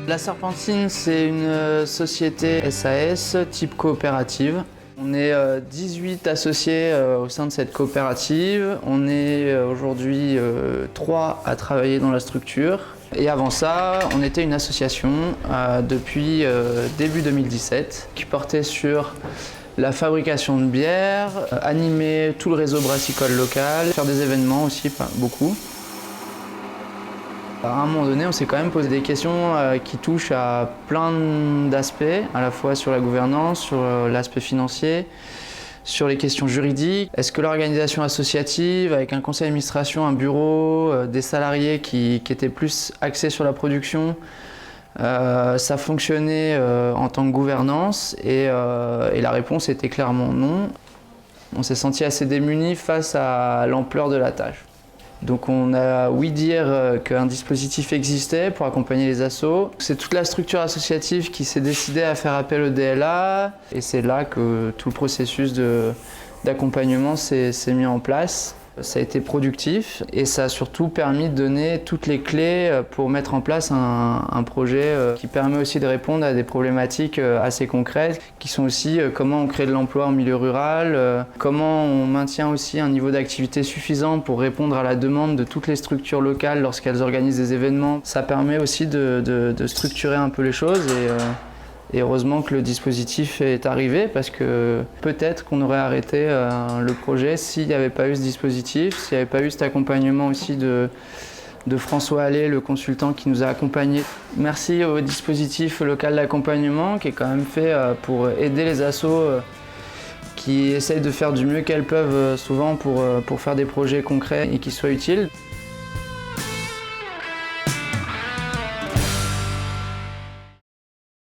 La Serpentine, c'est une société SAS type coopérative. On est 18 associés au sein de cette coopérative. On est aujourd'hui 3 à travailler dans la structure. Et avant ça, on était une association depuis début 2017 qui portait sur la fabrication de bière, animer tout le réseau brassicole local, faire des événements aussi, beaucoup. À un moment donné, on s'est quand même posé des questions qui touchent à plein d'aspects, à la fois sur la gouvernance, sur l'aspect financier, sur les questions juridiques. Est-ce que l'organisation associative, avec un conseil d'administration, un bureau, des salariés qui étaient plus axés sur la production, ça fonctionnait en tant que gouvernance et la réponse était clairement non. On s'est senti assez démunis face à l'ampleur de la tâche. Donc on a ouï dire qu'un dispositif existait pour accompagner les assos. C'est toute la structure associative qui s'est décidée à faire appel au DLA et c'est là que tout le processus d'accompagnement s'est mis en place. Ça a été productif et ça a surtout permis de donner toutes les clés pour mettre en place un projet qui permet aussi de répondre à des problématiques assez concrètes qui sont aussi comment on crée de l'emploi en milieu rural, comment on maintient aussi un niveau d'activité suffisant pour répondre à la demande de toutes les structures locales lorsqu'elles organisent des événements. Ça permet aussi de structurer un peu les choses et heureusement que le dispositif est arrivé parce que peut-être qu'on aurait arrêté le projet s'il n'y avait pas eu ce dispositif, s'il n'y avait pas eu cet accompagnement aussi de François Allais, le consultant qui nous a accompagnés. Merci au dispositif local d'accompagnement qui est quand même fait pour aider les assos qui essayent de faire du mieux qu'elles peuvent souvent pour faire des projets concrets et qui soient utiles.